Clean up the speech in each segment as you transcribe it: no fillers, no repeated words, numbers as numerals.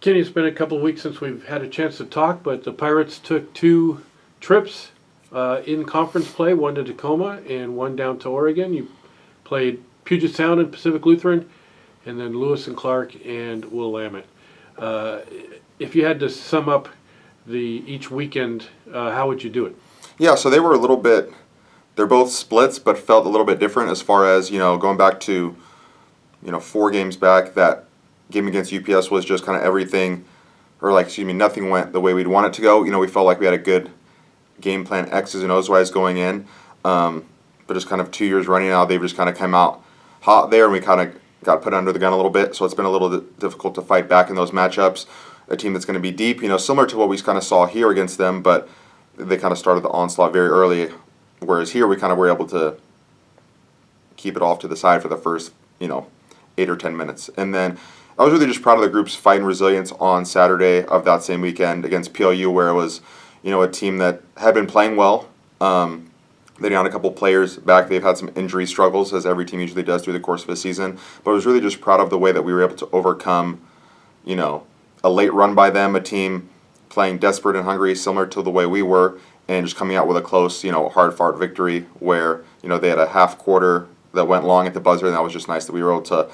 Kenny, it's been a couple of weeks since we've had a chance to talk, but the Pirates took two trips in conference play, one to Tacoma and one down to Oregon. You played Puget Sound and Pacific Lutheran, and then Lewis and Clark and Willamette. If you had to sum up each weekend, how would you do it? Yeah, so they were a little bit, they're both splits, but felt a little bit different as far as, going back to, 4 games back, that game against UPS was just kind of everything, nothing went the way we'd want it to go. We felt like we had a good game plan, X's and O's wise going in, but just kind of 2 years running now, they've just kind of come out hot there, and we kind of got put under the gun a little bit, so it's been a little difficult to fight back in those matchups. A team that's going to be deep, similar to what we kind of saw here against them, but they kind of started the onslaught very early, whereas here we kind of were able to keep it off to the side for the first, 8 or 10 minutes. And then I was really just proud of the group's fight and resilience on Saturday of that same weekend against PLU, where it was, a team that had been playing well. They downed a couple players back. They've had some injury struggles, as every team usually does through the course of a season. But I was really just proud of the way that we were able to overcome, a late run by them, a team playing desperate and hungry, similar to the way we were, and just coming out with a close, hard-fought victory where, they had a half quarter that went long at the buzzer, and that was just nice that we were able to,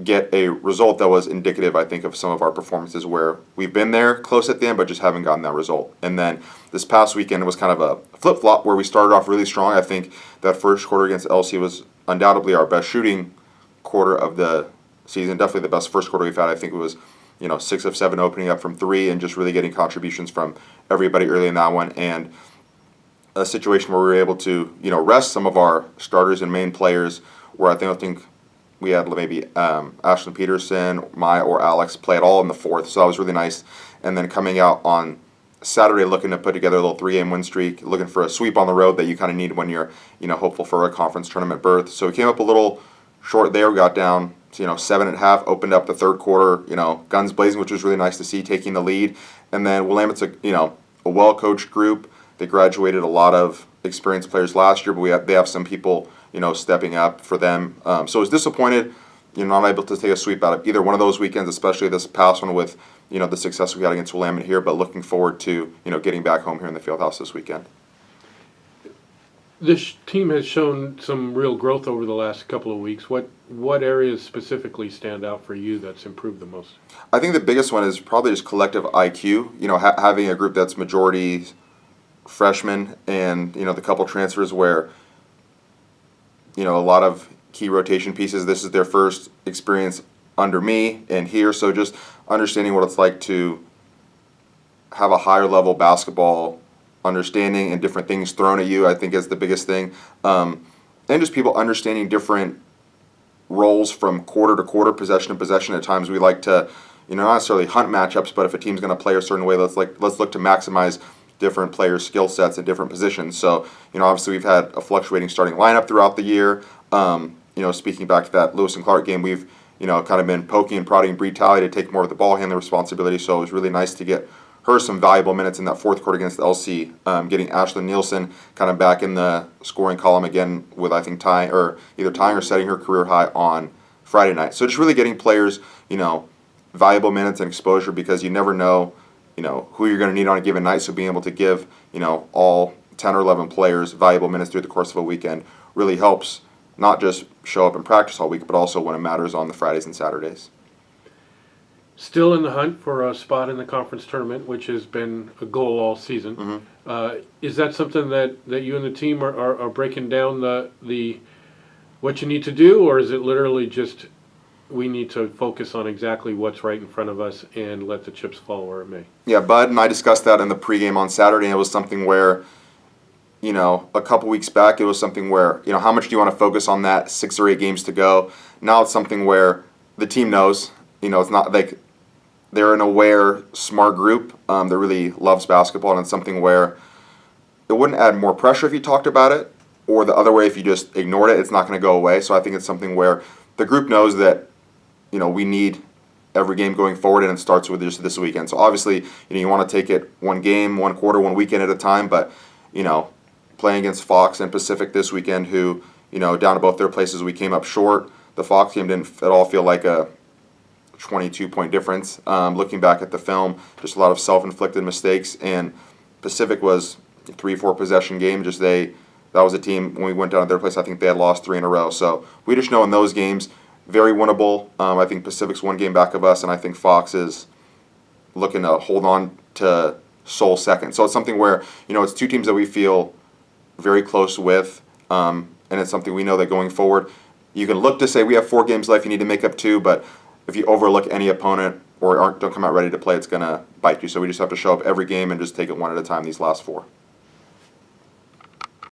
get a result that was indicative, I think, of some of our performances where we've been there close at the end, but just haven't gotten that result. And then this past weekend was kind of a flip-flop where we started off really strong. I think that first quarter against LC was undoubtedly our best shooting quarter of the season, definitely the best first quarter we've had. I think it was 6 of 7 opening up from 3 and just really getting contributions from everybody early in that one. And a situation where we were able to, rest some of our starters and main players, where I think we had maybe Ashlyn Peterson, Maya, or Alex play it all in the fourth. So that was really nice. And then coming out on Saturday looking to put together a little 3-game win streak, looking for a sweep on the road that you kind of need when you're, hopeful for a conference tournament berth. So we came up a little short there. We got down 7 at half, opened up the third quarter, guns blazing, which was really nice to see, taking the lead. And then Willamette's a well-coached group. They graduated a lot of experienced players last year, but they have some people, stepping up for them. So I was disappointed, not able to take a sweep out of either one of those weekends, especially this past one with, the success we got against Willamette here, but looking forward to, getting back home here in the Fieldhouse this weekend. This team has shown some real growth over the last couple of weeks. What areas specifically stand out for you that's improved the most? I think the biggest one is probably just collective IQ. Having a group that's majority freshmen and, the couple transfers where, a lot of key rotation pieces. This is their first experience under me and here, so just understanding what it's like to have a higher level basketball understanding and different things thrown at you, I think is the biggest thing. And just people understanding different roles from quarter to quarter, possession to possession. At times we like to, not necessarily hunt matchups, but if a team's going to play a certain way, let's look to maximize different players' skill sets at different positions. So, obviously we've had a fluctuating starting lineup throughout the year. Speaking back to that Lewis and Clark game, we've, kind of been poking and prodding Bree Talley to take more of the ball handling responsibility. So it was really nice to get her some valuable minutes in that fourth quarter against LC, getting Ashlyn Nielsen kind of back in the scoring column again with, I think, either tying or setting her career high on Friday night. So just really getting players, valuable minutes and exposure, because you never know, who you're going to need on a given night. So being able to give, all 10 or 11 players valuable minutes through the course of a weekend really helps not just show up and practice all week, but also when it matters on the Fridays and Saturdays. Still in the hunt for a spot in the conference tournament, which has been a goal all season. Mm-hmm. Is that something that you and the team are breaking down the what you need to do, or is it literally just we need to focus on exactly what's right in front of us and let the chips fall where it may? Yeah, Bud and I discussed that in the pregame on Saturday, and it was something where, a couple weeks back, it was something where, how much do you want to focus on that 6 or 8 games to go? Now it's something where the team knows, it's not like they're an aware, smart group that really loves basketball, and it's something where it wouldn't add more pressure if you talked about it, or the other way, if you just ignored it, it's not going to go away. So I think it's something where the group knows that, we need every game going forward, and it starts with just this weekend. So obviously, you want to take it one game, one quarter, one weekend at a time, but, playing against Fox and Pacific this weekend, who, down to both their places, we came up short. The Fox game didn't at all feel like a 22-point difference. Looking back at the film, just a lot of self-inflicted mistakes, and Pacific was a 3-4 possession game. That was a team, when we went down to their place, I think they had lost 3 in a row. So we just know in those games, very winnable. I think Pacific's 1 game back of us, and I think Fox is looking to hold on to sole second. So it's something where, it's 2 teams that we feel very close with, and it's something we know that going forward, you can look to say we have 4 games left, you need to make up 2, but if you overlook any opponent or don't come out ready to play, it's going to bite you. So we just have to show up every game and just take it one at a time these last 4.